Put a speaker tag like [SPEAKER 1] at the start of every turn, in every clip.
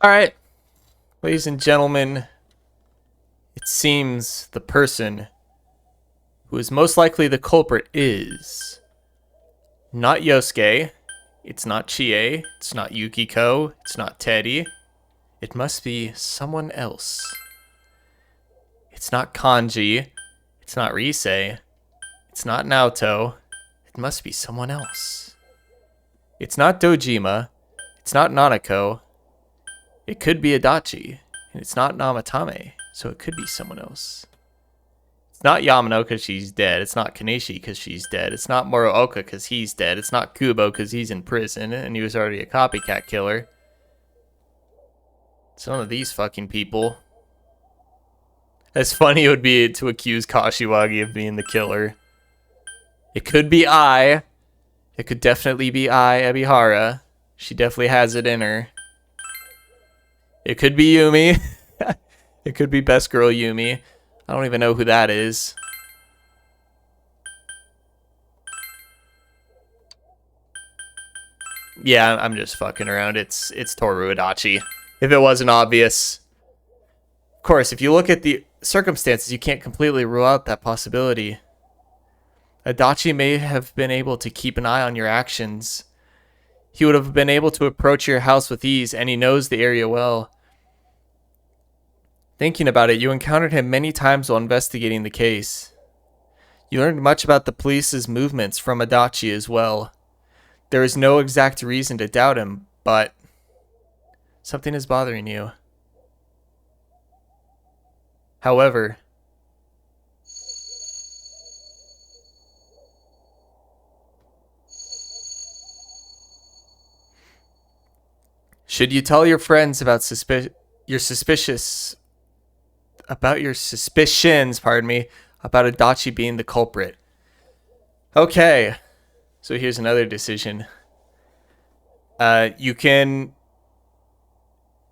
[SPEAKER 1] Alright, ladies and gentlemen, it seems the person who is most likely the culprit is not Yosuke, it's not Chie, it's not Yukiko, it's not Teddy. It must be someone else. It's not Kanji, it's not Rise, it's not Naoto. It must be someone else. It's not Dojima, it's not Nanako. It could be Adachi, and it's not Namatame, so it could be someone else. It's not Yamano because she's dead. It's not Kaneshi because she's dead. It's not Morooka because he's dead. It's not Kubo because he's in prison, and he was already a copycat killer. It's none of these fucking people. As funny it would be to accuse Kashiwagi of being the killer. It could be Ai. It could definitely be Ai Ebihara. She definitely has it in her. It could be Yumi. It could be Best Girl Yumi. I don't even know who that is. Yeah, I'm just fucking around. It's Toru Adachi. If it wasn't obvious. Of course, if you look at the circumstances, you can't completely rule out that possibility. Adachi may have been able to keep an eye on your actions. He would have been able to approach your house with ease, and he knows the area well. Thinking about it, you encountered him many times while investigating the case. You learned much about the police's movements from Adachi as well. There is no exact reason to doubt him, but something is bothering you. However, should you tell your friends about your suspicions, about Adachi being the culprit? Okay, so here's another decision. You can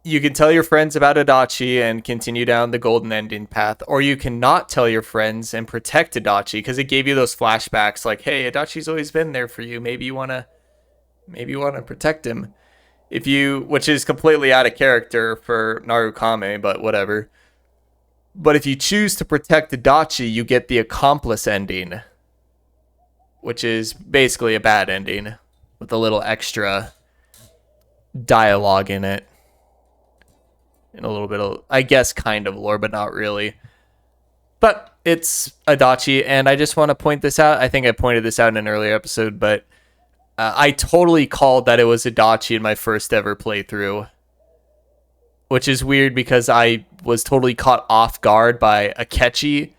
[SPEAKER 1] tell your friends about Adachi and continue down the golden ending path, or you cannot tell your friends and protect Adachi because it gave you those flashbacks like, hey, Adachi's always been there for you. Maybe you wanna protect him. Which is completely out of character for Narukame, but whatever. But if you choose to protect Adachi, you get the accomplice ending, which is basically a bad ending with a little extra dialogue in it. And a little bit of, I guess, kind of lore, but not really. But it's Adachi, and I just want to point this out. I think I pointed this out in an earlier episode, but I totally called that it was Adachi in my first ever playthrough. Which is weird because I was totally caught off guard by Akechi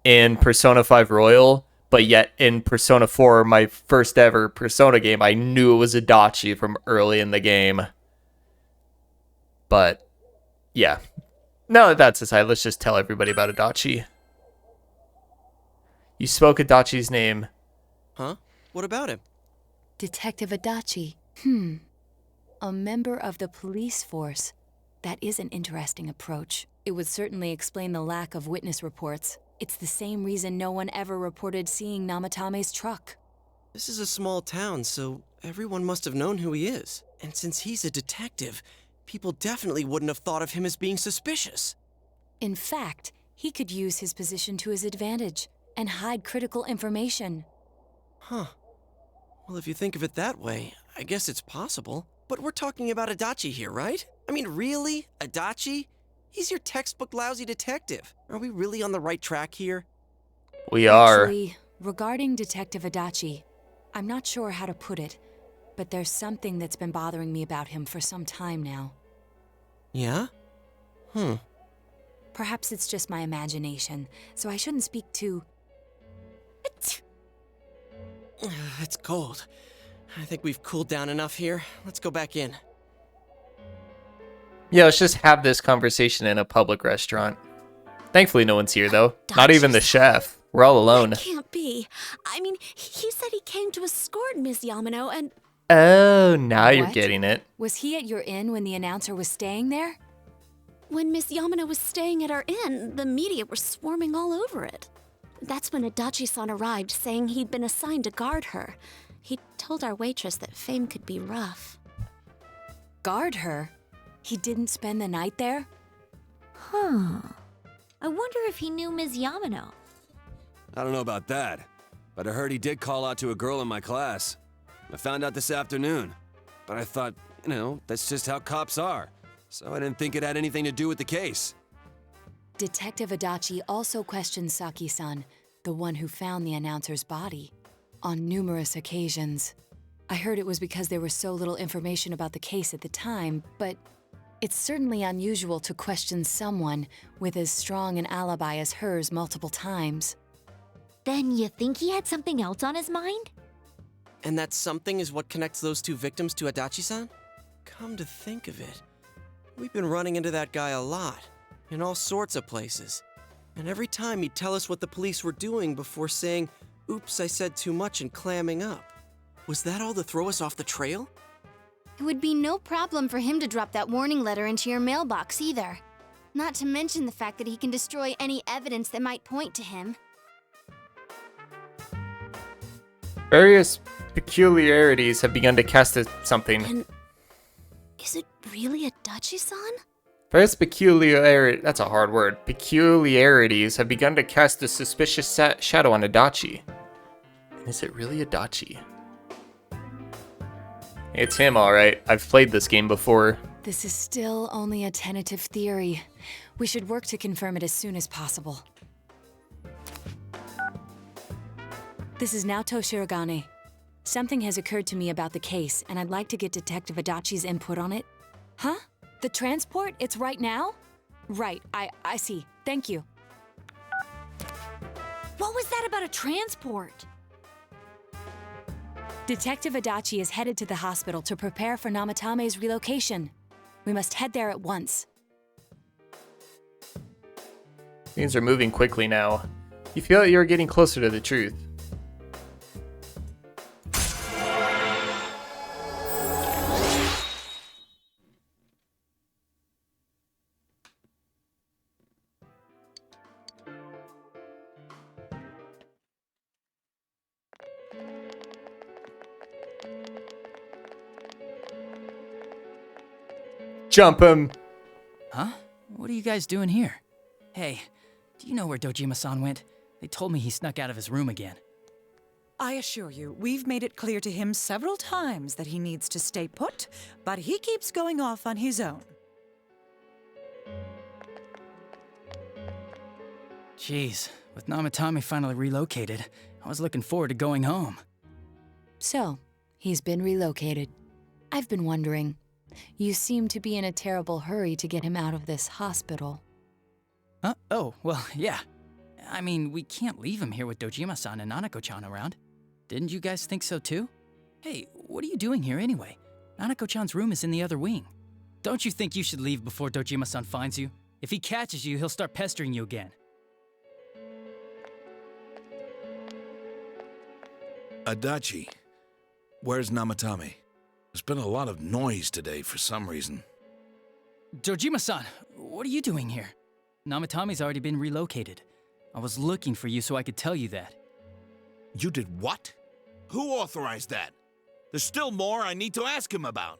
[SPEAKER 1] in Persona 5 Royal, but yet in Persona 4, my first ever Persona game, I knew it was Adachi from early in the game. But, yeah. Now that that's aside, let's just tell everybody about Adachi. You spoke Adachi's name.
[SPEAKER 2] Huh? What about him?
[SPEAKER 3] Detective Adachi. A member of the police force. That is an interesting approach. It would certainly explain the lack of witness reports. It's the same reason no one ever reported seeing Namatame's truck.
[SPEAKER 2] This is a small town, so everyone must have known who he is. And since he's a detective, people definitely wouldn't have thought of him as being suspicious.
[SPEAKER 3] In fact, he could use his position to his advantage and hide critical information.
[SPEAKER 2] Huh. Well, if you think of it that way, I guess it's possible. But we're talking about Adachi here, right? I mean, really? Adachi? He's your textbook lousy detective. Are we really on the right track here?
[SPEAKER 1] We are.
[SPEAKER 3] Actually, regarding Detective Adachi, I'm not sure how to put it, but there's something that's been bothering me about him for some time now.
[SPEAKER 2] Yeah?
[SPEAKER 3] Perhaps it's just my imagination, so I shouldn't speak too...
[SPEAKER 2] It's cold. I think we've cooled down enough here. Let's go back in.
[SPEAKER 1] Yeah, let's just have this conversation in a public restaurant. Thankfully, no one's here, though. Not even the chef. We're all alone.
[SPEAKER 4] That can't be. I mean, he said he came to escort Miss Yamano and...
[SPEAKER 1] Oh, now you're
[SPEAKER 3] What?
[SPEAKER 1] getting it.
[SPEAKER 3] Was he at your inn when the announcer was staying there?
[SPEAKER 4] When Miss Yamano was staying at our inn, the media were swarming all over it. That's when Adachi-san arrived, saying he'd been assigned to guard her. He told our waitress that fame could be rough.
[SPEAKER 3] Guard her? He didn't spend the night there?
[SPEAKER 5] Huh. I wonder if he knew Ms. Yamano.
[SPEAKER 2] I don't know about that, but I heard he did call out to a girl in my class. I found out this afternoon, but I thought, that's just how cops are, so I didn't think it had anything to do with the case.
[SPEAKER 3] Detective Adachi also questioned Saki-san, the one who found the announcer's body, on numerous occasions. I heard it was because there was so little information about the case at the time, but it's certainly unusual to question someone with as strong an alibi as hers multiple times.
[SPEAKER 5] Then you think he had something else on his mind?
[SPEAKER 2] And that something is what connects those two victims to Adachi-san? Come to think of it, we've been running into that guy a lot, in all sorts of places. And every time he'd tell us what the police were doing before saying, "Oops, I said too much," and clamming up. Was that all to throw us off the trail?
[SPEAKER 6] It would be no problem for him to drop that warning letter into your mailbox either. Not to mention the fact that he can destroy any evidence that might point to him.
[SPEAKER 1] Various peculiarities have begun to cast something.
[SPEAKER 4] And is it really Adachi-san?
[SPEAKER 1] That's a hard word. Peculiarities have begun to cast a suspicious shadow on Adachi. And is it really Adachi? It's him, alright. I've played this game before.
[SPEAKER 3] This is still only a tentative theory. We should work to confirm it as soon as possible. This is Naoto Shirogane. Something has occurred to me about the case, and I'd like to get Detective Adachi's input on it. Huh? The transport? It's right now? Right, I see. Thank you.
[SPEAKER 5] What was that about a transport?
[SPEAKER 3] Detective Adachi is headed to the hospital to prepare for Namatame's relocation. We must head there at once.
[SPEAKER 1] Things are moving quickly now. You feel that you're getting closer to the truth. Jump him!
[SPEAKER 7] Huh? What are you guys doing here? Hey, do you know where Dojima-san went? They told me he snuck out of his room again.
[SPEAKER 8] I assure you, we've made it clear to him several times that he needs to stay put, but he keeps going off on his own.
[SPEAKER 7] Jeez, with Namatame finally relocated, I was looking forward to going home.
[SPEAKER 3] So, he's been relocated. I've been wondering. You seem to be in a terrible hurry to get him out of this hospital.
[SPEAKER 7] Huh? Oh, well, yeah. I mean, we can't leave him here with Dojima-san and Nanako-chan around. Didn't you guys think so too? Hey, what are you doing here anyway? Nanako-chan's room is in the other wing. Don't you think you should leave before Dojima-san finds you? If he catches you, he'll start pestering you again.
[SPEAKER 9] Adachi, where's Namatame? There's been a lot of noise today for some reason.
[SPEAKER 7] Dojima-san, what are you doing here? Namatame's already been relocated. I was looking for you so I could tell you that.
[SPEAKER 9] You did what? Who authorized that? There's still more I need to ask him about.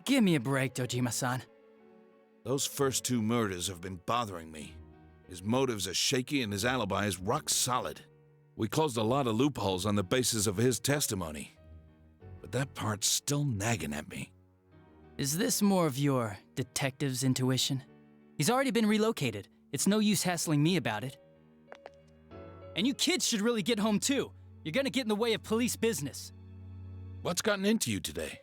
[SPEAKER 7] Give me a break, Dojima-san.
[SPEAKER 9] Those first two murders have been bothering me. His motives are shaky and his alibi is rock solid. We closed a lot of loopholes on the basis of his testimony. But that part's still nagging at me.
[SPEAKER 7] Is this more of your detective's intuition? He's already been relocated. It's no use hassling me about it. And you kids should really get home too. You're gonna get in the way of police business.
[SPEAKER 9] What's gotten into you today?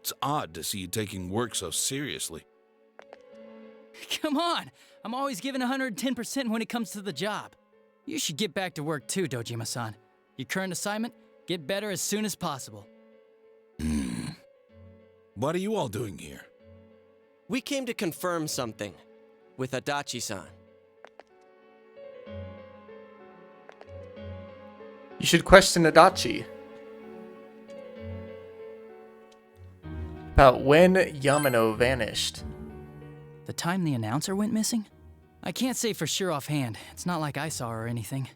[SPEAKER 9] It's odd to see you taking work so seriously.
[SPEAKER 7] Come on! I'm always giving 110% when it comes to the job. You should get back to work too, Dojima-san. Your current assignment? Get better as soon as possible.
[SPEAKER 9] What are you all doing here?
[SPEAKER 2] We came to confirm something with Adachi-san.
[SPEAKER 1] You should question Adachi. About when Yamano vanished.
[SPEAKER 7] The time the announcer went missing? I can't say for sure offhand. It's not like I saw her or anything.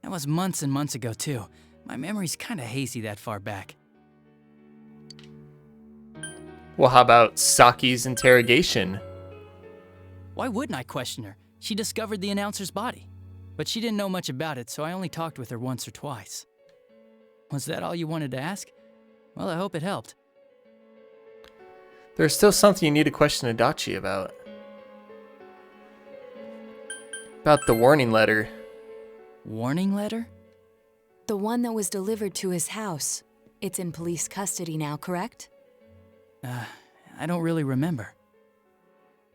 [SPEAKER 7] That was months and months ago too. My memory's kinda hazy that far back.
[SPEAKER 1] Well, how about Saki's interrogation?
[SPEAKER 7] Why wouldn't I question her? She discovered the announcer's body. But she didn't know much about it, so I only talked with her once or twice. Was that all you wanted to ask? Well, I hope it helped.
[SPEAKER 1] There's still something you need to question Adachi about. About the warning letter.
[SPEAKER 7] Warning letter?
[SPEAKER 3] The one that was delivered to his house. It's in police custody now, correct?
[SPEAKER 7] I don't really remember.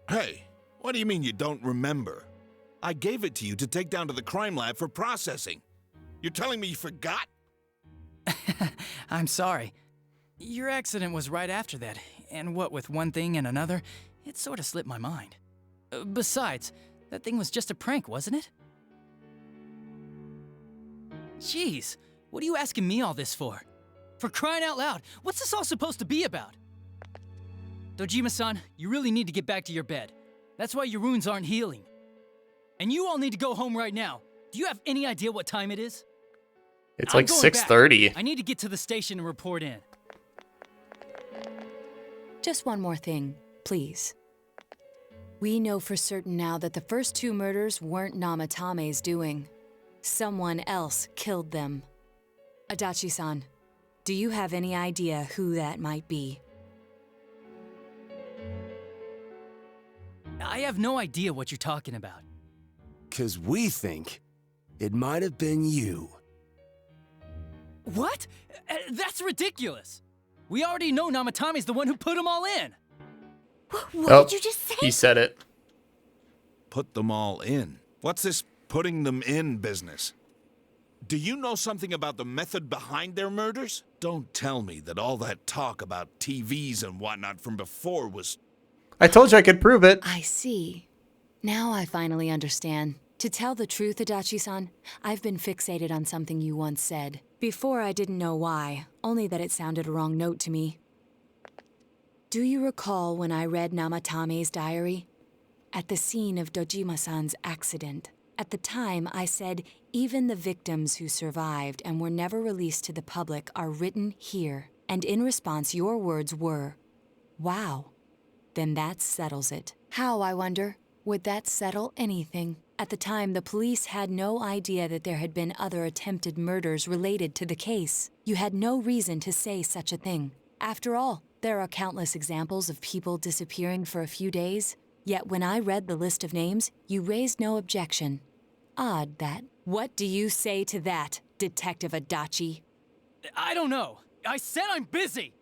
[SPEAKER 9] Hey, what do you mean you don't remember? I gave it to you to take down to the crime lab for processing. You're telling me you forgot?
[SPEAKER 7] I'm sorry. Your accident was right after that, and what with one thing and another, it sort of slipped my mind. Besides, that thing was just a prank, wasn't it? Jeez, what are you asking me all this for? For crying out loud, what's this all supposed to be about? Dojima-san, you really need to get back to your bed. That's why your wounds aren't healing. And you all need to go home right now. Do you have any idea what time it is?
[SPEAKER 1] It's
[SPEAKER 7] I'm
[SPEAKER 1] like
[SPEAKER 7] going
[SPEAKER 1] 6:30.
[SPEAKER 7] back. I need to get to the station and report in.
[SPEAKER 3] Just one more thing, please. We know for certain now that the first 2 murders weren't Namatame's doing. Someone else killed them. Adachi-san, do you have any idea who that might be?
[SPEAKER 7] I have no idea what you're talking about.
[SPEAKER 10] 'Cause we think it might have been you.
[SPEAKER 7] What? That's ridiculous. We already know Namatame's the one who put them all in.
[SPEAKER 4] What
[SPEAKER 1] Oh,
[SPEAKER 4] did you just say?
[SPEAKER 1] he said it.
[SPEAKER 9] Put them all in. What's this putting them in business? Do you know something about the method behind their murders? Don't tell me that all that talk about TVs and whatnot from before was...
[SPEAKER 1] I told you I could prove it.
[SPEAKER 3] I see. Now I finally understand. To tell the truth, Adachi-san, I've been fixated on something you once said. Before I didn't know why, only that it sounded a wrong note to me. Do you recall when I read Namatame's diary? At the scene of Dojima-san's accident. At the time, I said, even the victims who survived and were never released to the public are written here. And in response, your words were, wow. Then that settles it. How, I wonder? Would that settle anything? At the time, the police had no idea that there had been other attempted murders related to the case. You had no reason to say such a thing. After all, there are countless examples of people disappearing for a few days. Yet when I read the list of names, you raised no objection. Odd that. What do you say to that, Detective Adachi?
[SPEAKER 7] I don't know. I said I'm busy.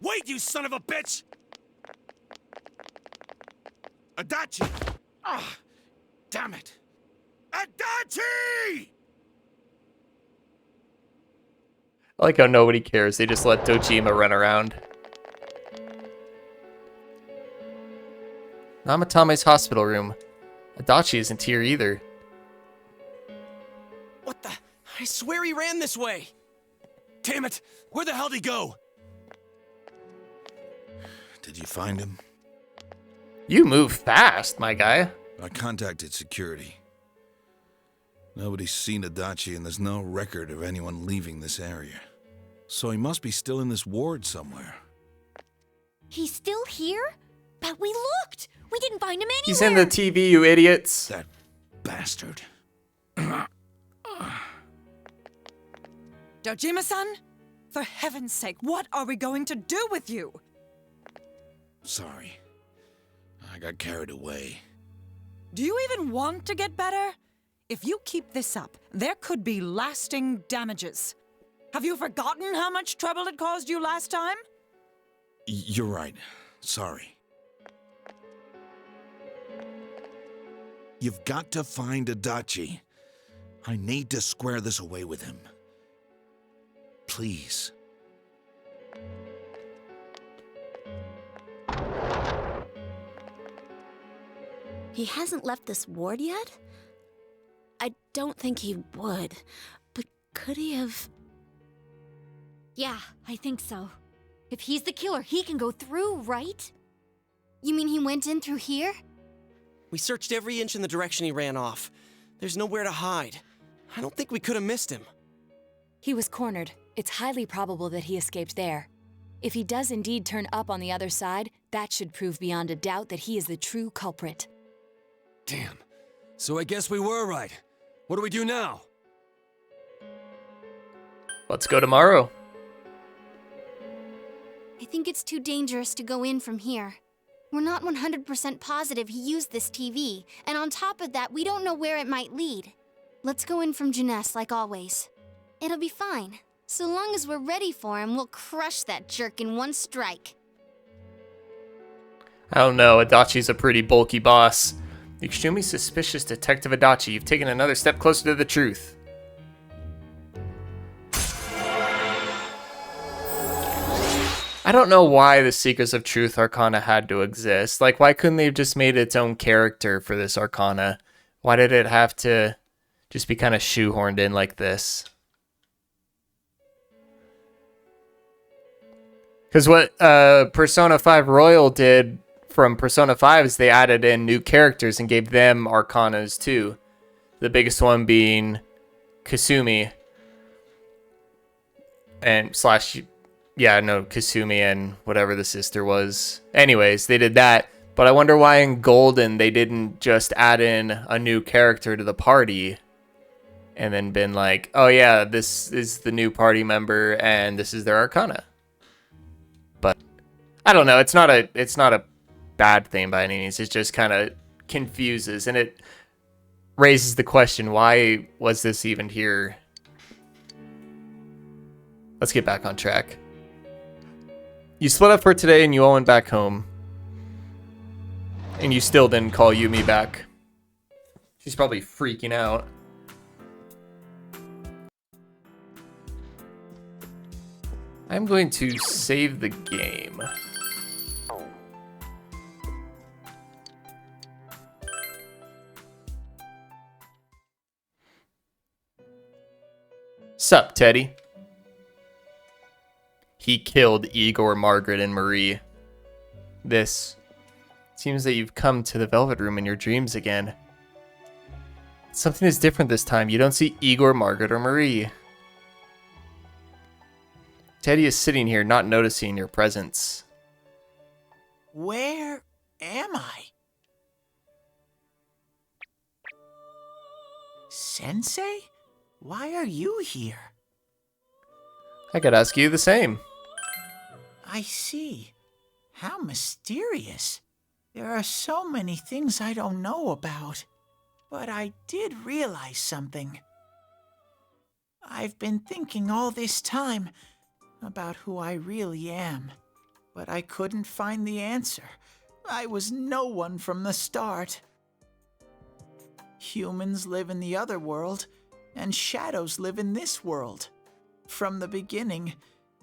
[SPEAKER 10] Wait, you son of a bitch!
[SPEAKER 9] Adachi! Ah, damn it! Adachi!
[SPEAKER 1] I like how nobody cares. They just let Dojima run around. Namatame's hospital room. Adachi isn't here either.
[SPEAKER 2] What the? I swear he ran this way.
[SPEAKER 10] Damn it! Where the hell did he go?
[SPEAKER 9] Did you find him?
[SPEAKER 1] You move fast, my guy.
[SPEAKER 9] I contacted security. Nobody's seen Adachi and there's no record of anyone leaving this area. So he must be still in this ward somewhere.
[SPEAKER 4] He's still here? But we looked! We didn't find him anywhere!
[SPEAKER 1] He's in the TV, you idiots.
[SPEAKER 9] That bastard.
[SPEAKER 8] Dojima-san? For heaven's sake, what are we going to do with you?
[SPEAKER 9] Sorry. I got carried away.
[SPEAKER 8] Do you even want to get better? If you keep this up, there could be lasting damages. Have you forgotten how much trouble it caused you last time?
[SPEAKER 9] You're right. Sorry. You've got to find Adachi. I need to square this away with him. Please.
[SPEAKER 4] He hasn't left this ward yet? I don't think he would. But could he have...
[SPEAKER 6] Yeah, I think so. If he's the killer, he can go through, right? You mean he went in through here?
[SPEAKER 2] We searched every inch in the direction he ran off. There's nowhere to hide. I don't think we could have missed him.
[SPEAKER 3] He was cornered. It's highly probable that he escaped there. If he does indeed turn up on the other side, that should prove beyond a doubt that he is the true culprit.
[SPEAKER 10] Damn. So I guess we were right. What do we do now?
[SPEAKER 1] Let's go tomorrow.
[SPEAKER 6] I think it's too dangerous to go in from here. We're not 100% positive he used this TV, and on top of that, we don't know where it might lead. Let's go in from Jeunesse like always. It'll be fine. So long as we're ready for him, we'll crush that jerk in one strike.
[SPEAKER 1] I don't know, Adachi's a pretty bulky boss. Extremely suspicious Detective Adachi, you've taken another step closer to the truth. I don't know why the Secrets of Truth Arcana had to exist. Like, why couldn't they have just made its own character for this Arcana? Why did it have to just be kind of shoehorned in like this? Because what Persona 5 Royal did from Persona 5 is they added in new characters and gave them Arcanas too. The biggest one being Kasumi. And Kasumi and whatever the sister was. Anyways, they did that. But I wonder why in Golden they didn't just add in a new character to the party and then been like, oh yeah, this is the new party member and this is their Arcana. But I don't know. It's not a bad thing by any means. It just kind of confuses and it raises the question, why was this even here? Let's get back on track. You split up for today and you all went back home. And you still didn't call Yumi back. She's probably freaking out. I'm going to save the game. Sup, Teddy? He killed Igor, Margaret, and Marie. This seems that you've come to the Velvet Room in your dreams again. Something is different this time. You don't see Igor, Margaret, or Marie. Teddy is sitting here, not noticing your presence.
[SPEAKER 11] Where am I? Sensei? Why are you here?
[SPEAKER 1] I could ask you the same.
[SPEAKER 11] I see. How mysterious. There are so many things I don't know about. But I did realize something. I've been thinking all this time about who I really am, but I couldn't find the answer. I was no one from the start. Humans live in the other world, and shadows live in this world. From the beginning,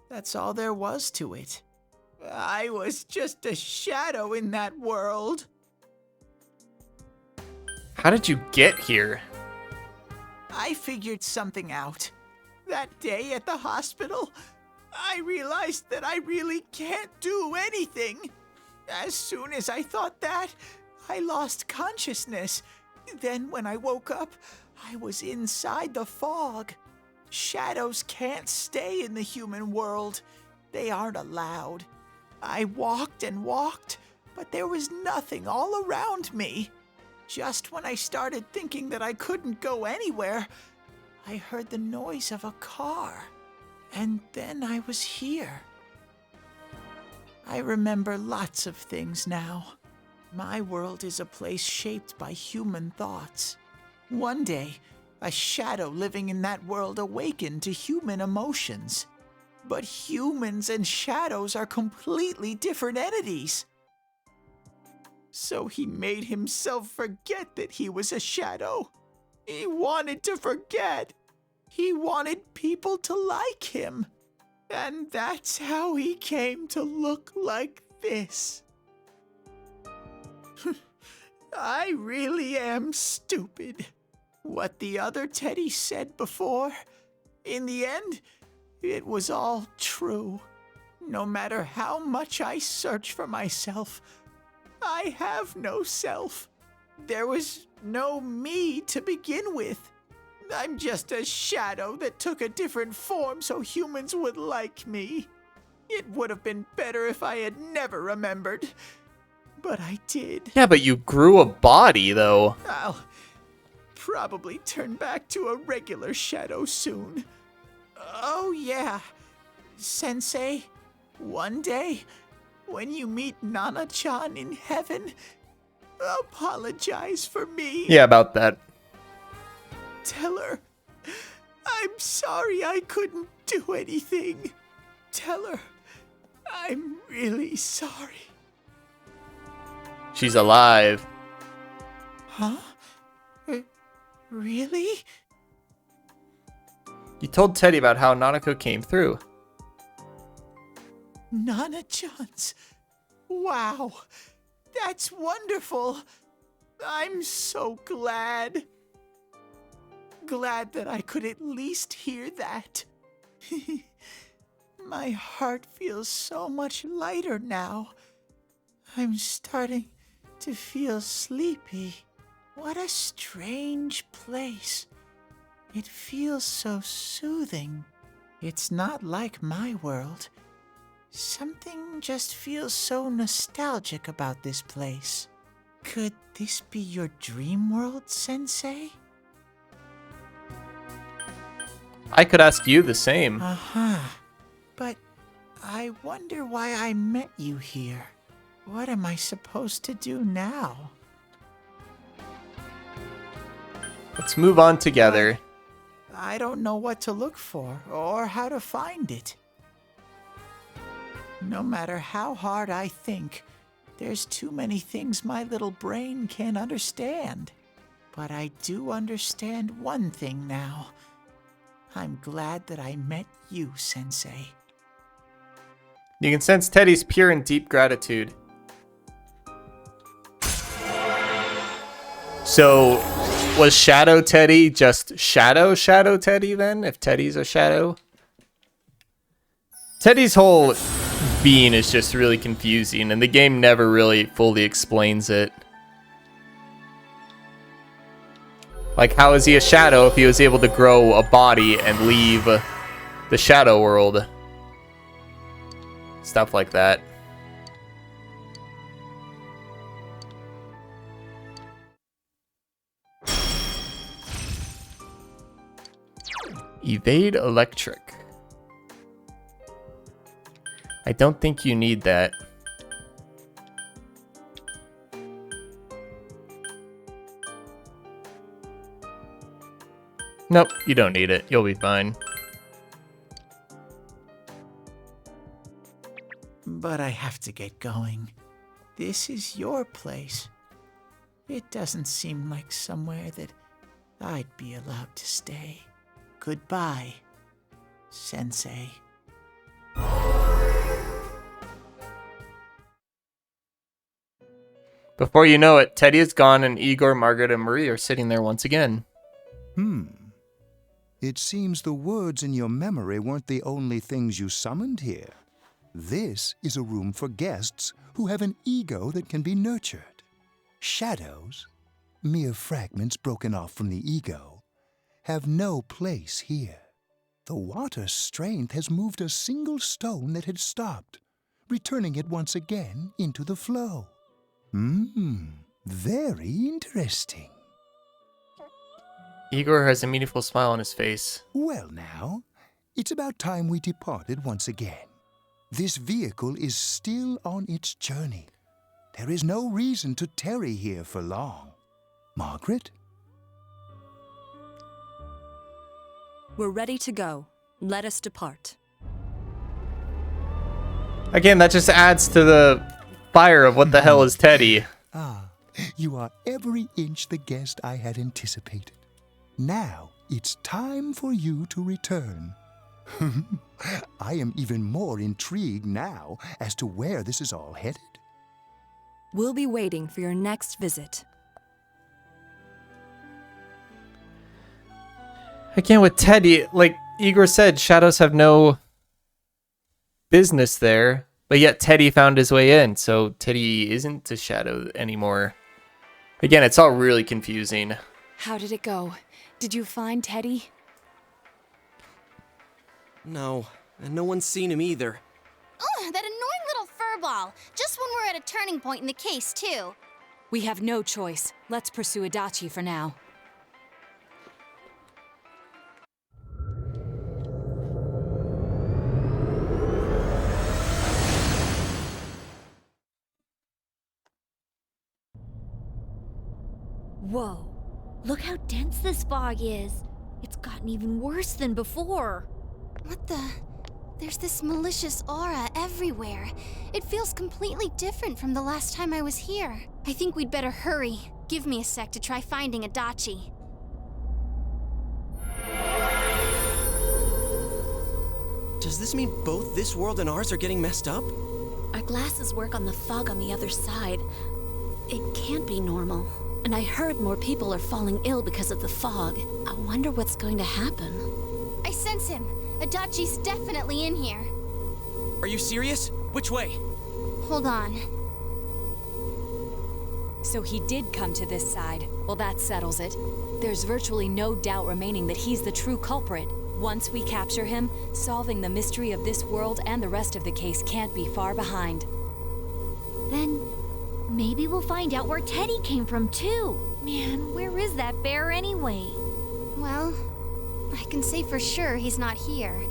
[SPEAKER 11] that's all there was to it. I was just a shadow in that world.
[SPEAKER 1] How did you get here?
[SPEAKER 11] I figured something out. That day at the hospital, I realized that I really can't do anything. As soon as I thought that, I lost consciousness. Then when I woke up, I was inside the fog. Shadows can't stay in the human world. They aren't allowed. I walked and walked, but there was nothing all around me. Just when I started thinking that I couldn't go anywhere, I heard the noise of a car. And then I was here. I remember lots of things now. My world is a place shaped by human thoughts. One day, a shadow living in that world awakened to human emotions. But humans and shadows are completely different entities. So he made himself forget that he was a shadow. He wanted to forget. He wanted people to like him. And that's how he came to look like this. I really am stupid. What the other Teddy said before, in the end, it was all true. No matter how much I search for myself, I have no self. There was no me to begin with. I'm just a shadow that took a different form so humans would like me. It would have been better if I had never remembered. But I did.
[SPEAKER 1] Yeah, but you grew a body, though.
[SPEAKER 11] I'll probably turn back to a regular shadow soon. Oh, yeah. Sensei, one day, when you meet Nana-chan in heaven, apologize for me.
[SPEAKER 1] Yeah, about that.
[SPEAKER 11] Tell her, I'm sorry I couldn't do anything. Tell her, I'm really sorry.
[SPEAKER 1] She's alive.
[SPEAKER 11] Huh? Really?
[SPEAKER 1] You told Teddy about how Nanako came through.
[SPEAKER 11] Nana-chan's. Wow. That's wonderful. I'm so glad. Glad that I could at least hear that. My heart feels so much lighter now. I'm starting to feel sleepy. What a strange place. It feels so soothing. It's not like my world. Something just feels so nostalgic about this place. Could this be your dream world, Sensei?
[SPEAKER 1] I could ask you the same.
[SPEAKER 11] Uh-huh. But I wonder why I met you here. What am I supposed to do now?
[SPEAKER 1] Let's move on together.
[SPEAKER 11] I don't know what to look for or how to find it. No matter how hard I think, there's too many things my little brain can't understand. But I do understand one thing now. I'm glad that I met you, Sensei.
[SPEAKER 1] You can sense Teddy's pure and deep gratitude. So, was Shadow Teddy just Shadow Teddy then? If Teddy's a shadow? Teddy's whole being is just really confusing, and the game never really fully explains it. Like, how is he a shadow if he was able to grow a body and leave the shadow world? Stuff like that. Evade electric. I don't think you need that. Nope, you don't need it. You'll be fine.
[SPEAKER 11] But I have to get going. This is your place. It doesn't seem like somewhere that I'd be allowed to stay. Goodbye, Sensei.
[SPEAKER 1] Before you know it, Teddy is gone and Igor, Margaret, and Marie are sitting there once again.
[SPEAKER 12] It seems the words in your memory weren't the only things you summoned here. This is a room for guests who have an ego that can be nurtured. Shadows, mere fragments broken off from the ego, have no place here. The water's strength has moved a single stone that had stopped, returning it once again into the flow. Very interesting.
[SPEAKER 1] Igor has a meaningful smile on his face.
[SPEAKER 12] Well now, it's about time we departed once again. This vehicle is still on its journey. There is no reason to tarry here for long. Margaret?
[SPEAKER 13] We're ready to go. Let us depart.
[SPEAKER 1] Again, that just adds to the fire of what the hell is Teddy.
[SPEAKER 12] You are every inch the guest I had anticipated. Now it's time for you to return. I am even more intrigued now as to where this is all headed.
[SPEAKER 13] We'll be waiting for your next visit.
[SPEAKER 1] Again, with Teddy, like Igor said, shadows have no business there, but yet Teddy found his way in, so Teddy isn't a shadow anymore. Again, it's all really confusing.
[SPEAKER 3] How did it go? Did you find Teddy?
[SPEAKER 2] No, and no one's seen him either.
[SPEAKER 6] all. Just when we're at a turning point in the case, too.
[SPEAKER 3] We have no choice. Let's pursue Adachi for now.
[SPEAKER 5] Whoa. Look how dense this fog is. It's gotten even worse than before.
[SPEAKER 6] What the? There's this malicious aura everywhere. It feels completely different from the last time I was here. I think we'd better hurry. Give me a sec to try finding Adachi.
[SPEAKER 2] Does this mean both this world and ours are getting messed up?
[SPEAKER 4] Our glasses work on the fog on the other side. It can't be normal. And I heard more people are falling ill because of the fog. I wonder what's going to happen.
[SPEAKER 6] I sense him. Adachi's definitely in here.
[SPEAKER 2] Are you serious? Which way?
[SPEAKER 6] Hold on.
[SPEAKER 3] So he did come to this side. Well, that settles it. There's virtually no doubt remaining that he's the true culprit. Once we capture him, solving the mystery of this world and the rest of the case can't be far behind.
[SPEAKER 5] Then maybe we'll find out where Teddy came from too. Man, where is that bear anyway?
[SPEAKER 6] Well, I can say for sure he's not here.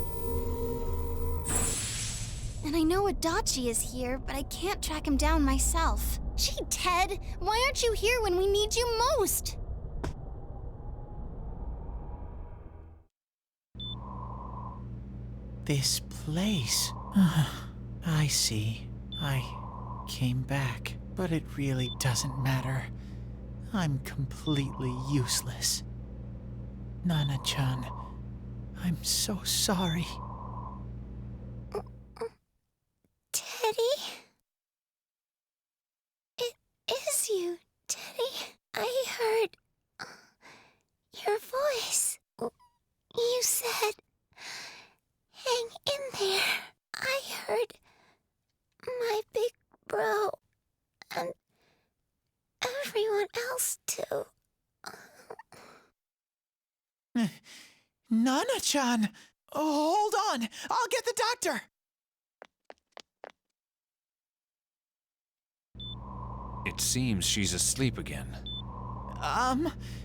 [SPEAKER 6] And I know Adachi is here, but I can't track him down myself. Gee, Ted, why aren't you here when we need you most?
[SPEAKER 11] This place. I see. I came back, but it really doesn't matter. I'm completely useless. Nana-chan, I'm so sorry.
[SPEAKER 14] Teddy? It is you, Teddy. I heard your voice. You said, hang in there. I heard my big bro and everyone else too.
[SPEAKER 11] Nana-chan! Oh, hold on! I'll get the doctor!
[SPEAKER 9] It seems she's asleep again.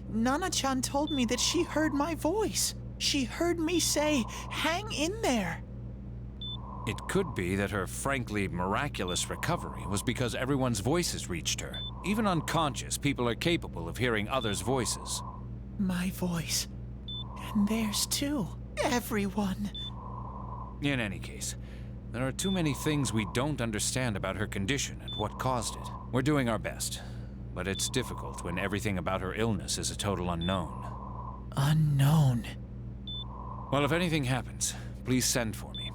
[SPEAKER 11] Nana-chan told me that she heard my voice. She heard me say, hang in there.
[SPEAKER 9] It could be that her frankly miraculous recovery was because everyone's voices reached her. Even unconscious, people are capable of hearing others' voices.
[SPEAKER 11] My voice. And theirs too. Everyone.
[SPEAKER 9] In any case, there are too many things we don't understand about her condition and what caused it. We're doing our best, but it's difficult when everything about her illness is a total unknown.
[SPEAKER 11] Unknown?
[SPEAKER 9] Well, if anything happens, please send for me.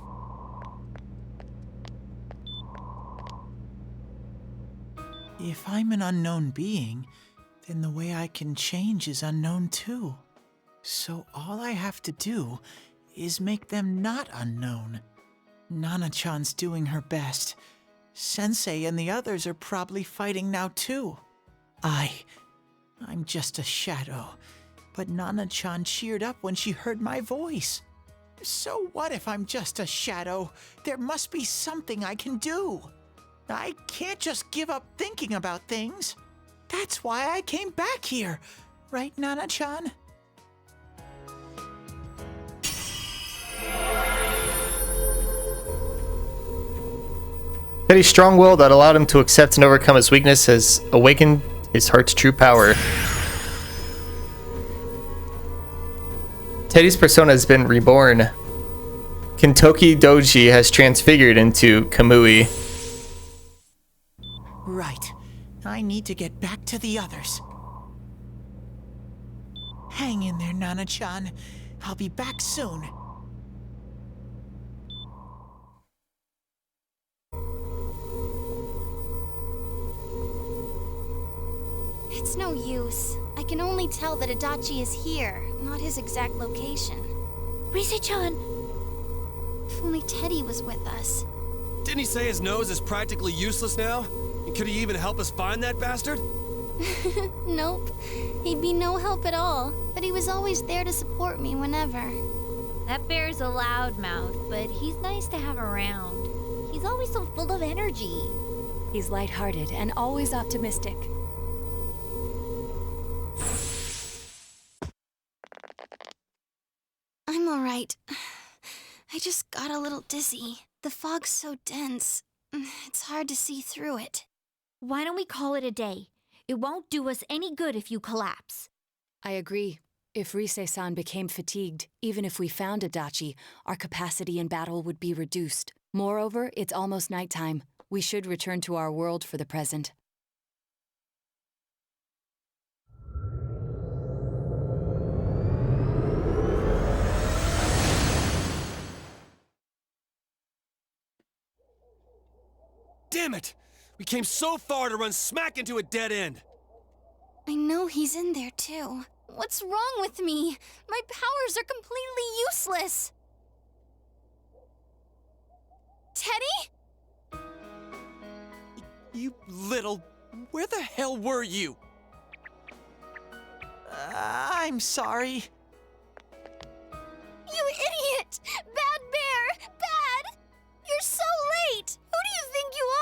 [SPEAKER 11] If I'm an unknown being, then the way I can change is unknown too. So all I have to do is make them not unknown. Nana-chan's doing her best. Sensei and the others are probably fighting now too. I'm just a shadow. But Nana-chan cheered up when she heard my voice. So what if I'm just a shadow? There must be something I can do. I can't just give up thinking about things. That's why I came back here. Right, Nana-chan?
[SPEAKER 1] Teddy's strong will that allowed him to accept and overcome his weakness has awakened his heart's true power. Teddy's persona has been reborn. Kintoki Doji has transfigured into Kamui.
[SPEAKER 11] Right. I need to get back to the others. Hang in there, Nana-chan. I'll be back soon.
[SPEAKER 6] It's no use. I can only tell that Adachi is here, not his exact location.
[SPEAKER 14] Rise-chan!
[SPEAKER 6] If only Teddy was with us.
[SPEAKER 10] Didn't he say his nose is practically useless now? And could he even help us find that bastard?
[SPEAKER 6] Nope. He'd be no help at all, but he was always there to support me whenever.
[SPEAKER 5] That bear's a loudmouth, but he's nice to have around. He's always so full of energy.
[SPEAKER 3] He's lighthearted and always optimistic.
[SPEAKER 6] I'm alright. I just got a little dizzy. The fog's so dense, it's hard to see through it.
[SPEAKER 5] Why don't we call it a day? It won't do us any good if you collapse.
[SPEAKER 3] I agree. If Rise-san became fatigued, even if we found Adachi, our capacity in battle would be reduced. Moreover, it's almost nighttime. We should return to our world for the present.
[SPEAKER 10] Damn it! We came so far to run smack into a dead end!
[SPEAKER 6] I know he's in there too. What's wrong with me? My powers are completely useless. Teddy?
[SPEAKER 2] You little... Where the hell were you?
[SPEAKER 11] I'm sorry.
[SPEAKER 6] You idiot! Bad bear! Bad! You're so late! Who do you think you are?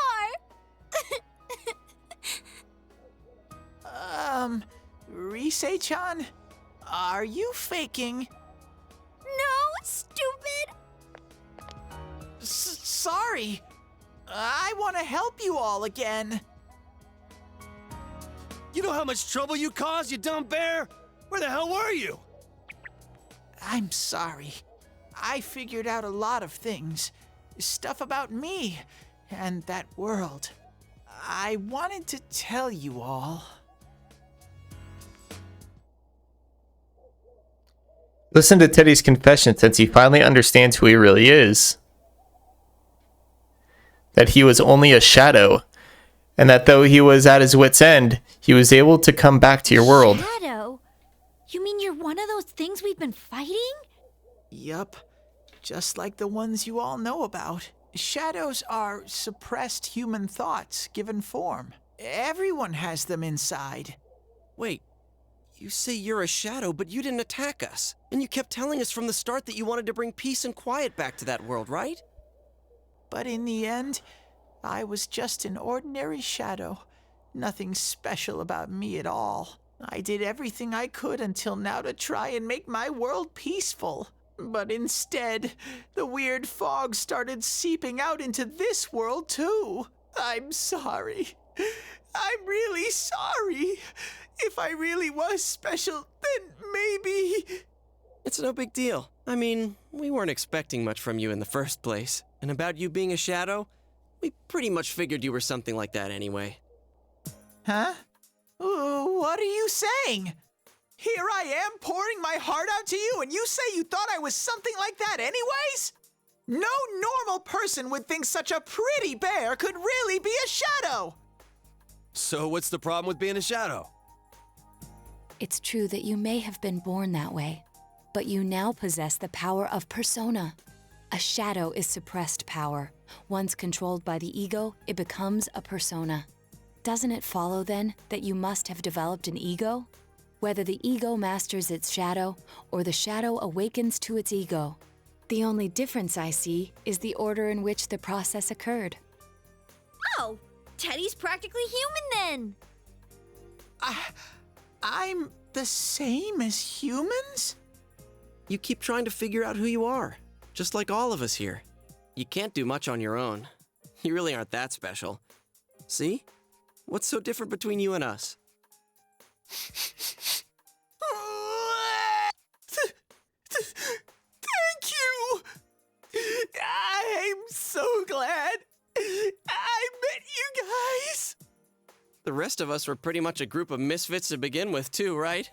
[SPEAKER 11] Rise-chan? Are you faking?
[SPEAKER 6] No, stupid!
[SPEAKER 11] Sorry. I want to help you all again.
[SPEAKER 10] You know how much trouble you caused, you dumb bear? Where the hell were you?
[SPEAKER 11] I'm sorry. I figured out a lot of things. Stuff about me and that world. I wanted to tell you all.
[SPEAKER 1] Listen to Teddy's confession since he finally understands who he really is. That he was only a shadow, and that though he was at his wit's end, he was able to come back to your world.
[SPEAKER 5] Shadow? You mean you're one of those things we've been fighting?
[SPEAKER 11] Yup. Just like the ones you all know about. Shadows are suppressed human thoughts given form. Everyone has them inside.
[SPEAKER 2] Wait, you say you're a shadow, but you didn't attack us. And you kept telling us from the start that you wanted to bring peace and quiet back to that world, right?
[SPEAKER 11] But in the end, I was just an ordinary shadow. Nothing special about me at all. I did everything I could until now to try and make my world peaceful. But instead, the weird fog started seeping out into this world too. I'm sorry. I'm really sorry. If I really was special, then maybe...
[SPEAKER 2] It's no big deal. I mean, we weren't expecting much from you in the first place. And about you being a shadow, we pretty much figured you were something like that anyway.
[SPEAKER 11] Huh? What are you saying? Here I am pouring my heart out to you, and you say you thought I was something like that anyways? No normal person would think such a pretty bear could really be a shadow!
[SPEAKER 10] So what's the problem with being a shadow?
[SPEAKER 3] It's true that you may have been born that way, but you now possess the power of persona. A shadow is suppressed power. Once controlled by the ego, it becomes a persona. Doesn't it follow then that you must have developed an ego? Whether the ego masters its shadow or the shadow awakens to its ego. The only difference I see is the order in which the process occurred.
[SPEAKER 5] Oh, Teddy's practically human then.
[SPEAKER 11] I'm the same as humans?
[SPEAKER 2] You keep trying to figure out who you are, just like all of us here. You can't do much on your own. You really aren't that special. See? What's so different between you and us?
[SPEAKER 11] Thank you! I'm so glad I met you guys!
[SPEAKER 2] The rest of us were pretty much a group of misfits to begin with, too, right?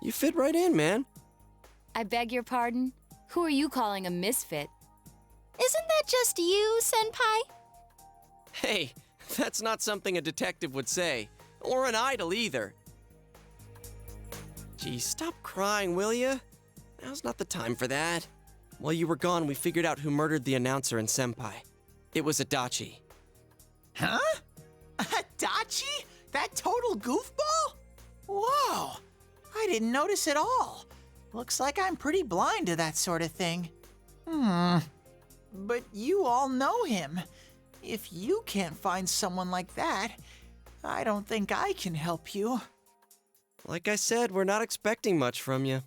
[SPEAKER 2] You fit right in, man.
[SPEAKER 3] I beg your pardon? Who are you calling a misfit?
[SPEAKER 6] Isn't that just you, Senpai?
[SPEAKER 2] Hey, that's not something a detective would say. Or an idol, either. Gee, stop crying, will ya? Now's not the time for that. While you were gone, we figured out who murdered the announcer and Senpai. It was Adachi.
[SPEAKER 11] Huh? Adachi? That total goofball? Whoa! I didn't notice at all. Looks like I'm pretty blind to that sort of thing. But you all know him. If you can't find someone like that, I don't think I can help you.
[SPEAKER 2] Like I said, we're not expecting much from you.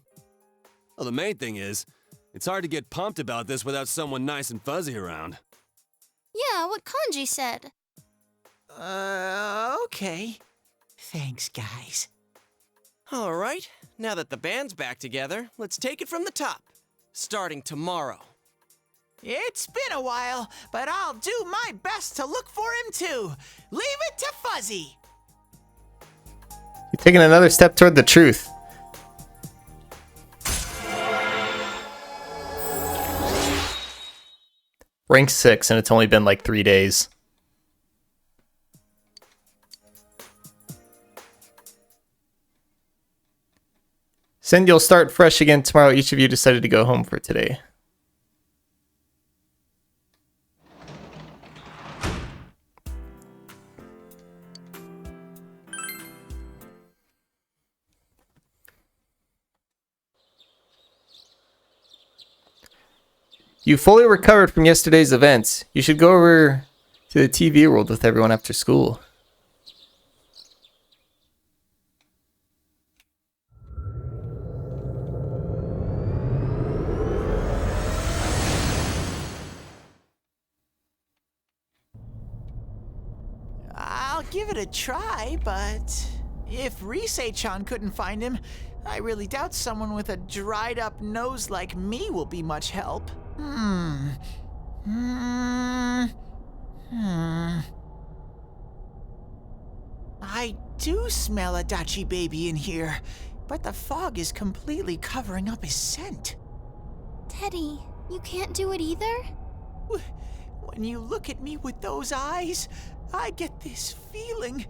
[SPEAKER 10] Well, the main thing is, it's hard to get pumped about this without someone nice and fuzzy around.
[SPEAKER 6] Yeah, what Kanji said.
[SPEAKER 11] Okay. Thanks, guys.
[SPEAKER 2] All right, now that the band's back together, let's take it from the top. Starting tomorrow.
[SPEAKER 11] It's been a while, but I'll do my best to look for him too. Leave it to Fuzzy.
[SPEAKER 1] You're taking another step toward the truth. Rank 6, and it's only been like 3 days. Send, you'll start fresh again tomorrow. Each of you decided to go home for today. You fully recovered from yesterday's events. You should go over to the TV world with everyone after school.
[SPEAKER 11] I'll give it a try, but if Risei-chan couldn't find him, I really doubt someone with a dried up nose like me will be much help. I do smell Adachi baby in here, but the fog is completely covering up his scent.
[SPEAKER 6] Teddy, you can't do it either?
[SPEAKER 11] When you look at me with those eyes, I get this feeling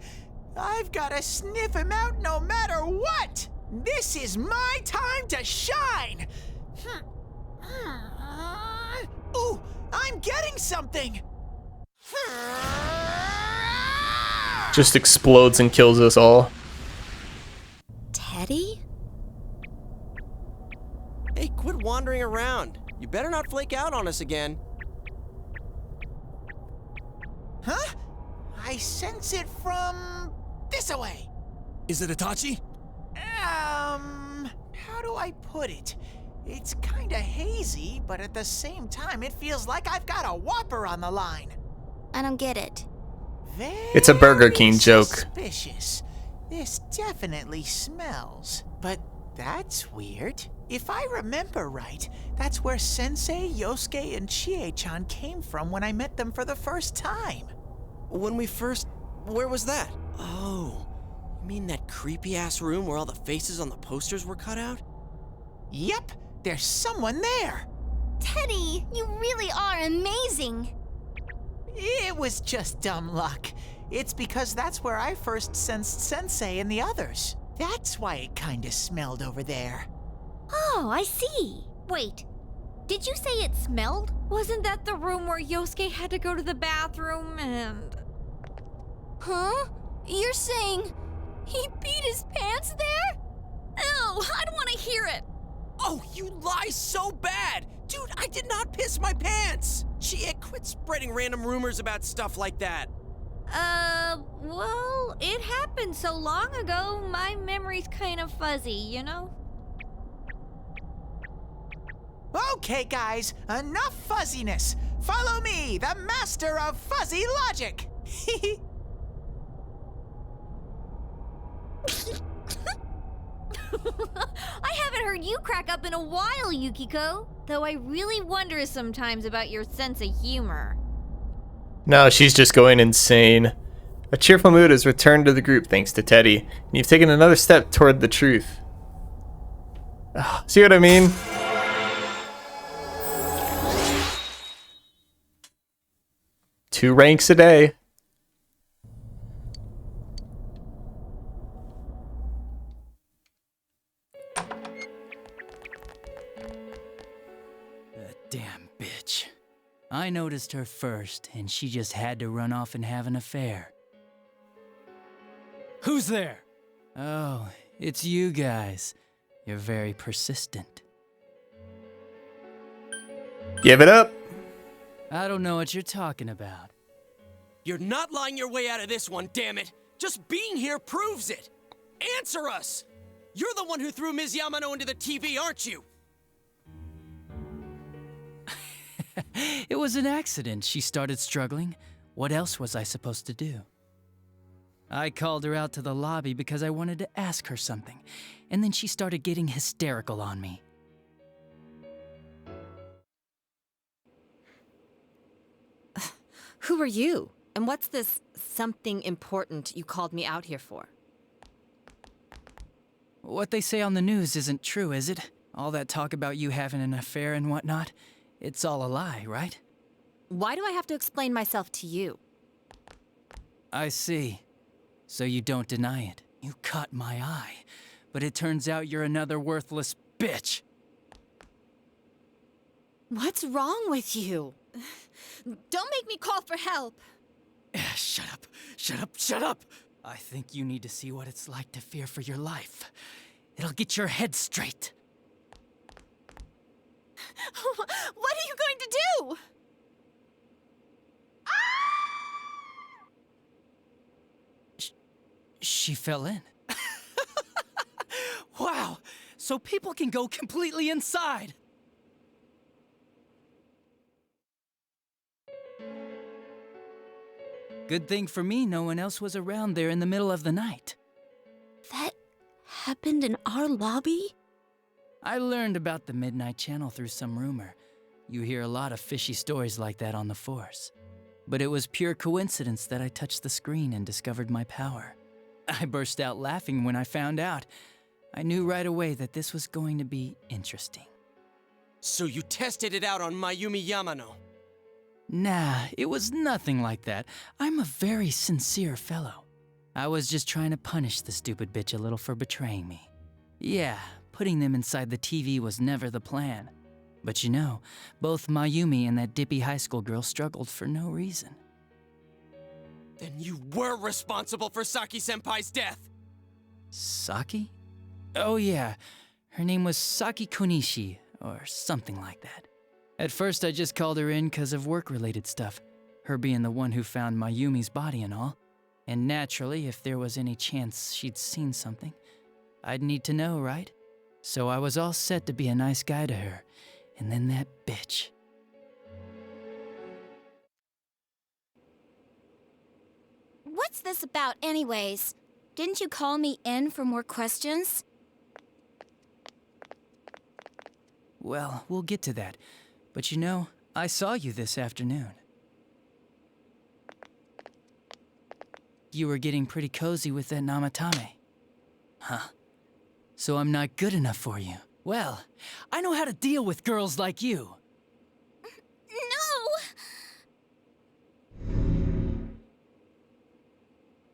[SPEAKER 11] I've got to sniff him out no matter what! This is my time to shine! Ooh, I'm getting something!
[SPEAKER 1] Just explodes and kills us all.
[SPEAKER 3] Teddy?
[SPEAKER 2] Hey, quit wandering around. You better not flake out on us again.
[SPEAKER 11] Huh? I sense it from this away.
[SPEAKER 10] Is it Itachi?
[SPEAKER 11] How do I put it? It's kinda hazy, but at the same time, it feels like I've got a Whopper on the line.
[SPEAKER 6] I don't get it.
[SPEAKER 1] It's a Burger King joke.
[SPEAKER 11] Suspicious. This definitely smells. But that's weird. If I remember right, that's where Sensei, Yosuke, and Chie-chan came from when I met them for the first time.
[SPEAKER 2] Where was that? Oh, you mean that creepy-ass room where all the faces on the posters were cut out?
[SPEAKER 11] Yep, there's someone there.
[SPEAKER 6] Teddy, you really are amazing.
[SPEAKER 11] It was just dumb luck. It's because that's where I first sensed Sensei and the others. That's why it kinda smelled over there.
[SPEAKER 5] Oh, I see. Wait, did you say it smelled? Wasn't that the room where Yosuke had to go to the bathroom and...
[SPEAKER 6] Huh? You're saying he peed his pants there?
[SPEAKER 5] Ew, I don't want to hear it.
[SPEAKER 2] Oh, you lie so bad! Dude, I did not piss my pants! Chie, quit spreading random rumors about stuff like that.
[SPEAKER 5] Well, it happened so long ago, my memory's kind of fuzzy, you know?
[SPEAKER 11] Okay, guys, enough fuzziness. Follow me, the master of fuzzy logic.
[SPEAKER 5] I haven't heard you crack up in a while, Yukiko. Though I really wonder sometimes about your sense of humor.
[SPEAKER 1] No, she's just going insane. A cheerful mood has returned to the group thanks to Teddy, and you've taken another step toward the truth. See what I mean? Two ranks a day.
[SPEAKER 7] Damn bitch. I noticed her first, and she just had to run off and have an affair. Who's there? Oh, it's you guys. You're very persistent.
[SPEAKER 1] Give it up.
[SPEAKER 7] I don't know what you're talking about.
[SPEAKER 2] You're not lying your way out of this one, damn it! Just being here proves it! Answer us! You're the one who threw Ms. Yamano into the TV, aren't you?
[SPEAKER 7] It was an accident. She started struggling. What else was I supposed to do? I called her out to the lobby because I wanted to ask her something, and then she started getting hysterical on me.
[SPEAKER 15] Who are you? And what's this something important you called me out here for?
[SPEAKER 7] What they say on the news isn't true, is it? All that talk about you having an affair and whatnot, it's all a lie, right?
[SPEAKER 15] Why do I have to explain myself to you?
[SPEAKER 7] I see. So you don't deny it. You caught my eye. But it turns out you're another worthless bitch.
[SPEAKER 15] What's wrong with you? Don't make me call for help.
[SPEAKER 7] Shut up. Shut up. Shut up. I think you need to see what it's like to fear for your life. It'll get your head straight.
[SPEAKER 15] What are you going to do?
[SPEAKER 7] She fell in. Wow, so people can go completely inside. Good thing for me, no one else was around there in the middle of the night.
[SPEAKER 4] That happened in our lobby?
[SPEAKER 7] I learned about the Midnight Channel through some rumor. You hear a lot of fishy stories like that on the Force. But it was pure coincidence that I touched the screen and discovered my power. I burst out laughing when I found out. I knew right away that this was going to be interesting.
[SPEAKER 2] So you tested it out on Mayumi Yamano?
[SPEAKER 7] Nah, it was nothing like that. I'm a very sincere fellow. I was just trying to punish the stupid bitch a little for betraying me. Yeah, putting them inside the TV was never the plan. But you know, both Mayumi and that dippy high school girl struggled for no reason.
[SPEAKER 2] Then you were responsible for Saki-senpai's death!
[SPEAKER 7] Saki? Oh yeah, her name was Saki Konishi, or something like that. At first I just called her in because of work-related stuff, her being the one who found Mayumi's body and all. And naturally, if there was any chance she'd seen something, I'd need to know, right? So I was all set to be a nice guy to her, and then that bitch.
[SPEAKER 6] What's this about, anyways? Didn't you call me in for more questions?
[SPEAKER 7] Well, we'll get to that. But you know, I saw you this afternoon. You were getting pretty cozy with that Namatame. Huh? So I'm not good enough for you. Well, I know how to deal with girls like you.
[SPEAKER 6] No!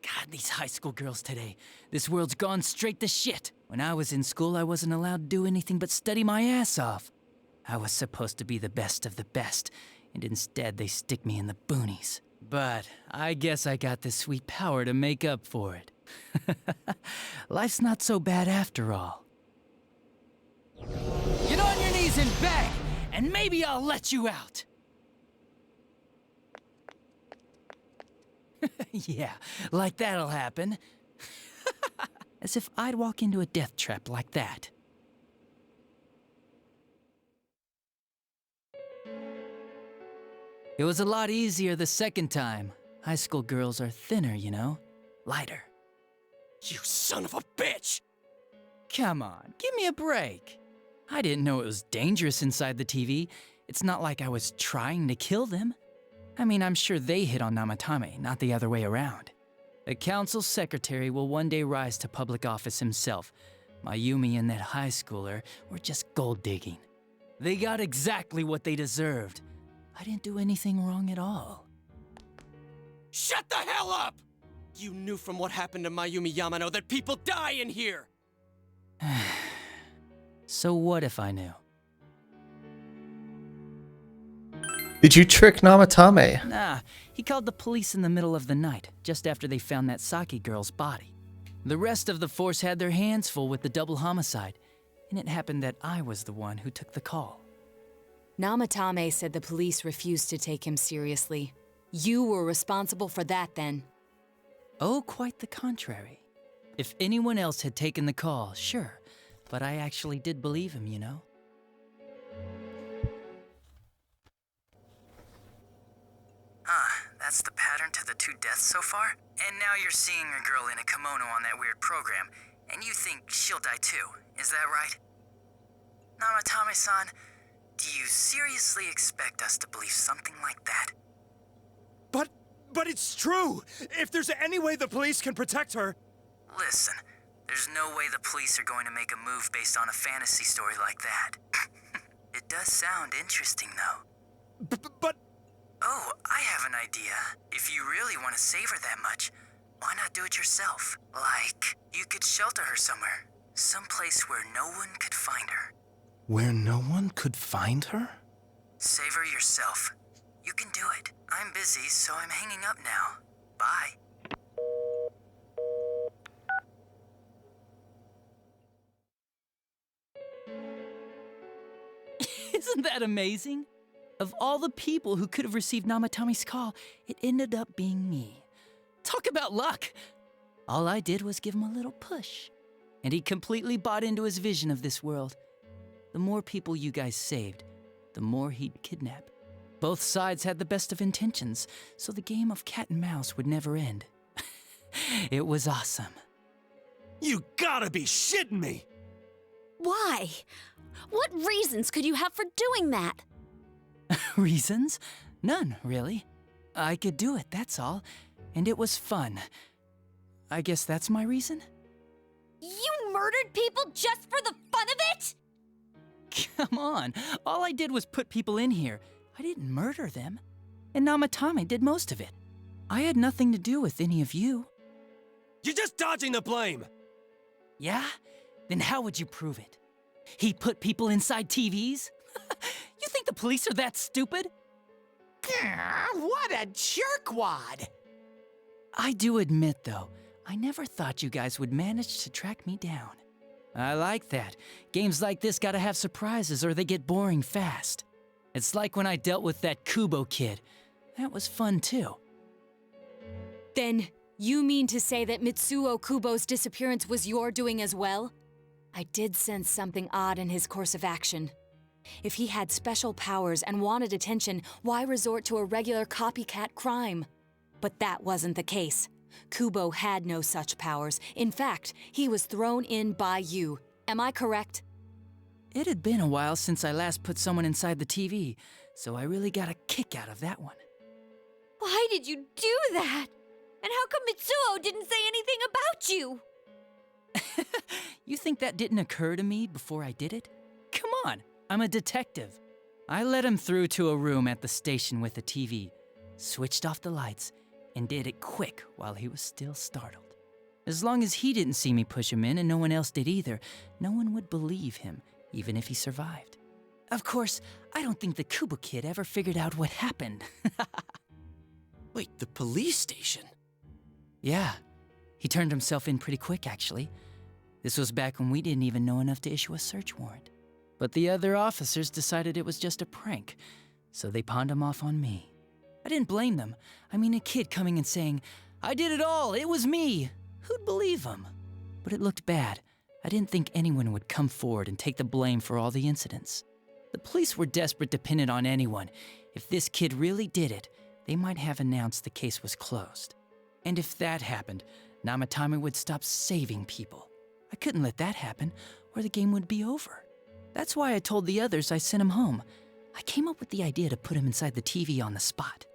[SPEAKER 7] God, these high school girls today. This world's gone straight to shit. When I was in school, I wasn't allowed to do anything but study my ass off. I was supposed to be the best of the best, and instead they stick me in the boonies. But I guess I got the sweet power to make up for it. Life's not so bad after all. Get on your knees and beg, and maybe I'll let you out. Yeah, like that'll happen. As if I'd walk into a death trap like that. It was a lot easier the second time. High school girls are thinner, you know? Lighter.
[SPEAKER 2] You son of a bitch!
[SPEAKER 7] Come on, give me a break. I didn't know it was dangerous inside the TV. It's not like I was trying to kill them. I mean, I'm sure they hit on Namatame, not the other way around. A council secretary will one day rise to public office himself. Mayumi and that high schooler were just gold digging. They got exactly what they deserved. I didn't do anything wrong at all.
[SPEAKER 2] Shut the hell up! You knew from what happened to Mayumi Yamano that people die in here!
[SPEAKER 7] So what if I knew?
[SPEAKER 1] Did you trick Namatame?
[SPEAKER 7] Nah, he called the police in the middle of the night, just after they found that Saki girl's body. The rest of the force had their hands full with the double homicide, and it happened that I was the one who took the call.
[SPEAKER 3] Namatame said the police refused to take him seriously. You were responsible for that then.
[SPEAKER 7] Oh, quite the contrary. If anyone else had taken the call, sure. But I actually did believe him, you know?
[SPEAKER 16] That's the pattern to the 2 deaths so far? And now you're seeing a girl in a kimono on that weird program, and you think she'll die too, is that right? Namatame-san, do you seriously expect us to believe something like that?
[SPEAKER 10] But it's true! If there's any way the police can protect her...
[SPEAKER 16] Listen, there's no way the police are going to make a move based on a fantasy story like that. It does sound interesting, though.
[SPEAKER 10] But...
[SPEAKER 16] Oh, I have an idea. If you really want to save her that much, why not do it yourself? Like, you could shelter her somewhere. Someplace where no one could find her.
[SPEAKER 10] Where no one could find her?
[SPEAKER 16] Save her yourself. You can do it. I'm busy, so I'm hanging up now. Bye.
[SPEAKER 7] Isn't that amazing? Of all the people who could have received Namatame's call, it ended up being me. Talk about luck! All I did was give him a little push, and he completely bought into his vision of this world. The more people you guys saved, the more he'd kidnap. Both sides had the best of intentions, so the game of cat and mouse would never end. It was awesome.
[SPEAKER 10] You gotta be shitting me!
[SPEAKER 4] Why? What reasons could you have for doing that?
[SPEAKER 7] Reasons? None, really. I could do it, that's all. And it was fun. I guess that's my reason?
[SPEAKER 15] You murdered people just for the fun of it?
[SPEAKER 7] Come on, all I did was put people in here. I didn't murder them. And Namatame did most of it. I had nothing to do with any of you.
[SPEAKER 10] You're just dodging the blame!
[SPEAKER 7] Yeah? Then how would you prove it? He put people inside TVs? You think the police are that stupid?
[SPEAKER 11] What a jerkwad!
[SPEAKER 7] I do admit, though, I never thought you guys would manage to track me down. I like that. Games like this gotta have surprises or they get boring fast. It's like when I dealt with that Kubo kid. That was fun, too.
[SPEAKER 3] Then, you mean to say that Mitsuo Kubo's disappearance was your doing as well? I did sense something odd in his course of action. If he had special powers and wanted attention, why resort to a regular copycat crime? But that wasn't the case. Kubo had no such powers. In fact, he was thrown in by you. Am I correct?
[SPEAKER 7] It had been a while since I last put someone inside the TV, so I really got a kick out of that one.
[SPEAKER 15] Why did you do that? And how come Mitsuo didn't say anything about you?
[SPEAKER 7] You think that didn't occur to me before I did it? Come on, I'm a detective. I led him through to a room at the station with a TV, switched off the lights, and did it quick while he was still startled. As long as he didn't see me push him in and no one else did either, no one would believe him, even if he survived. Of course, I don't think the Kubo kid ever figured out what happened.
[SPEAKER 2] Wait, the police station?
[SPEAKER 7] Yeah, he turned himself in pretty quick, actually. This was back when we didn't even know enough to issue a search warrant. But the other officers decided it was just a prank, so they pawned him off on me. I didn't blame them. I mean, a kid coming and saying, "I did it all, it was me." Who'd believe him? But it looked bad. I didn't think anyone would come forward and take the blame for all the incidents. The police were desperate to pin it on anyone. If this kid really did it, they might have announced the case was closed. And if that happened, Namatame would stop saving people. I couldn't let that happen, or the game would be over. That's why I told the others I sent him home. I came up with the idea to put him inside the TV on the spot.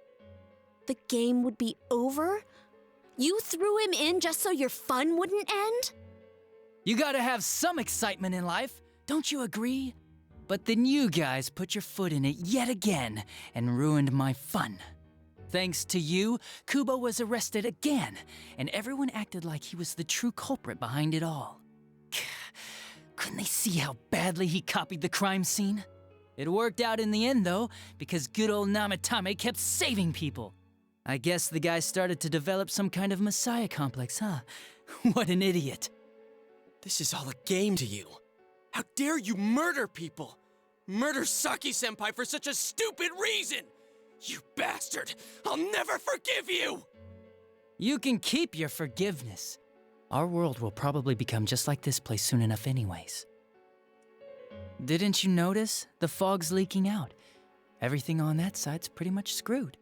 [SPEAKER 4] The game would be over? You threw him in just so your fun wouldn't end?
[SPEAKER 7] You gotta have some excitement in life, don't you agree? But then you guys put your foot in it yet again and ruined my fun. Thanks to you, Kubo was arrested again, and everyone acted like he was the true culprit behind it all. Couldn't they see how badly he copied the crime scene? It worked out in the end, though, because good old Namatame kept saving people. I guess the guy started to develop some kind of messiah complex, huh? What an idiot.
[SPEAKER 2] This is all a game to you. How dare you murder people? Murder Saki-senpai for such a stupid reason!
[SPEAKER 10] You bastard! I'll never forgive you!
[SPEAKER 7] You can keep your forgiveness. Our world will probably become just like this place soon enough anyways. Didn't you notice? The fog's leaking out. Everything on that side's pretty much screwed.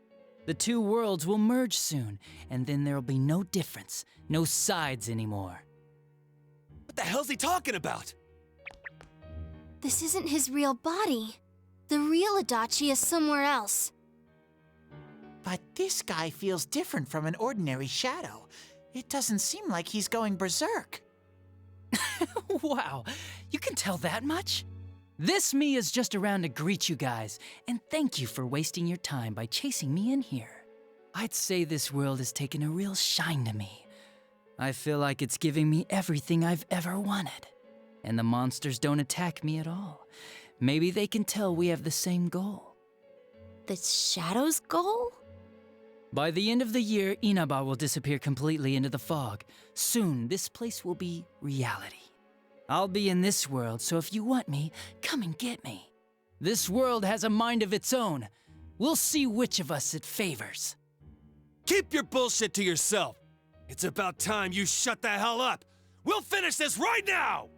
[SPEAKER 7] The two worlds will merge soon, and then there'll be no difference, no sides anymore.
[SPEAKER 10] What the hell's he talking about?
[SPEAKER 6] This isn't his real body. The real Adachi is somewhere else.
[SPEAKER 11] But this guy feels different from an ordinary shadow. It doesn't seem like he's going berserk.
[SPEAKER 7] Wow, you can tell that much? This me is just around to greet you guys, and thank you for wasting your time by chasing me in here. I'd say this world has taken a real shine to me. I feel like it's giving me everything I've ever wanted. And the monsters don't attack me at all. Maybe they can tell we have the same goal.
[SPEAKER 4] The Shadow's goal?
[SPEAKER 7] By the end of the year, Inaba will disappear completely into the fog. Soon, this place will be reality. I'll be in this world, so if you want me, come and get me. This world has a mind of its own. We'll see which of us it favors.
[SPEAKER 10] Keep your bullshit to yourself. It's about time you shut the hell up. We'll finish this right now!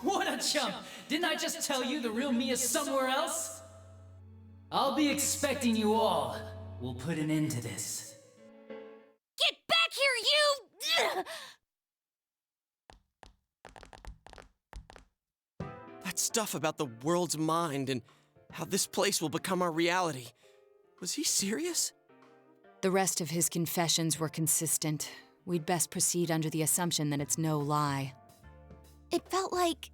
[SPEAKER 7] What a chump! Didn't I just tell you the real me is somewhere else? I'll be expecting you all. We'll put an end to this.
[SPEAKER 15] Get back here, you!
[SPEAKER 2] That stuff about the world's mind and how this place will become our reality. Was he serious?
[SPEAKER 3] The rest of his confessions were consistent. We'd best proceed under the assumption that it's no lie.
[SPEAKER 6] It felt like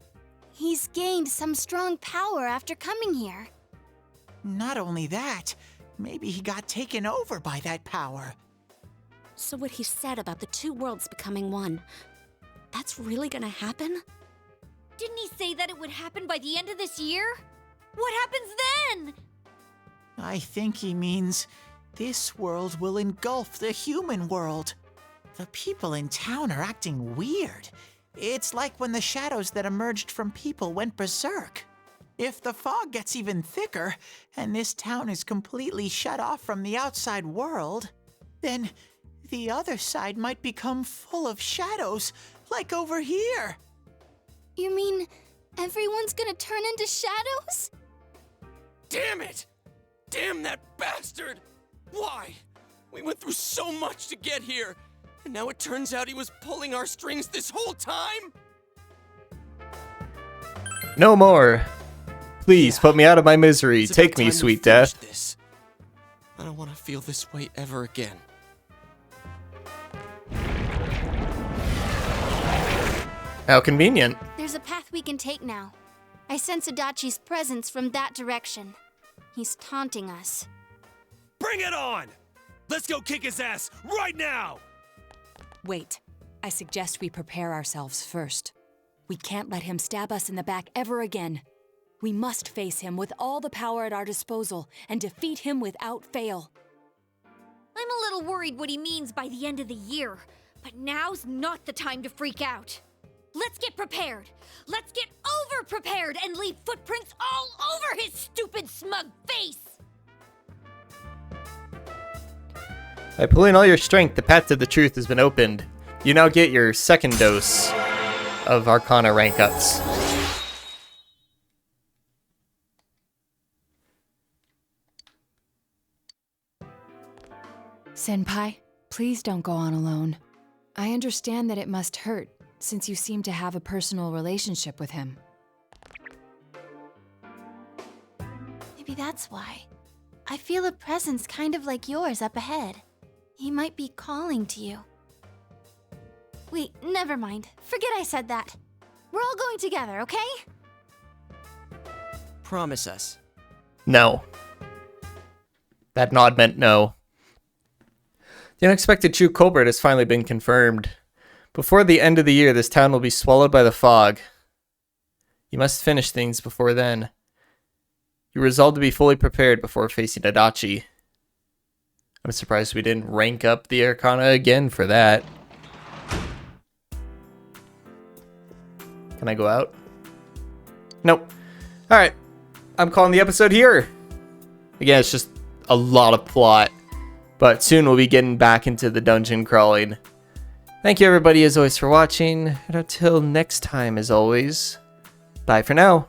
[SPEAKER 6] he's gained some strong power after coming here.
[SPEAKER 11] Not only that, maybe he got taken over by that power.
[SPEAKER 4] So what he said about the two worlds becoming one, that's really gonna happen?
[SPEAKER 15] Didn't he say that it would happen by the end of this year? What happens then?
[SPEAKER 11] I think he means this world will engulf the human world. The people in town are acting weird. It's like when the shadows that emerged from people went berserk. If the fog gets even thicker, and this town is completely shut off from the outside world, then the other side might become full of shadows, like over here.
[SPEAKER 6] You mean everyone's gonna turn into shadows?
[SPEAKER 2] Damn it! Damn that bastard! Why? We went through so much to get here, and now it turns out he was pulling our strings this whole time?
[SPEAKER 1] No more. Please put me out of my misery.
[SPEAKER 2] It's
[SPEAKER 1] Take
[SPEAKER 2] about
[SPEAKER 1] me,
[SPEAKER 2] time we
[SPEAKER 1] sweet
[SPEAKER 2] finished
[SPEAKER 1] death.
[SPEAKER 2] this. I don't want to feel this way ever again.
[SPEAKER 1] How convenient.
[SPEAKER 6] There's a path we can take now. I sense Adachi's presence from that direction. He's taunting us.
[SPEAKER 10] Bring it on! Let's go kick his ass right now!
[SPEAKER 3] Wait. I suggest we prepare ourselves first. We can't let him stab us in the back ever again. We must face him with all the power at our disposal and defeat him without fail.
[SPEAKER 15] I'm a little worried what he means by the end of the year, but now's not the time to freak out. Let's get prepared. Let's get over-prepared and leave footprints all over his stupid, smug face!
[SPEAKER 1] By pulling all your strength, the path to the truth has been opened. You now get your second dose of Arcana rank ups.
[SPEAKER 3] Senpai, please don't go on alone. I understand that it must hurt, since you seem to have a personal relationship with him.
[SPEAKER 6] Maybe that's why. I feel a presence kind of like yours up ahead. He might be calling to you. Wait, never mind. Forget I said that. We're all going together, okay?
[SPEAKER 2] Promise us.
[SPEAKER 1] No. That nod meant no. The unexpected true culprit has finally been confirmed. Before the end of the year, this town will be swallowed by the fog. You must finish things before then. You resolved to be fully prepared before facing Adachi. I'm surprised we didn't rank up the Arcana again for that. Can I go out? Nope. Alright, I'm calling the episode here. Again, it's just a lot of plot, but soon we'll be getting back into the dungeon crawling. Thank you everybody as always for watching, and until next time as always, bye for now.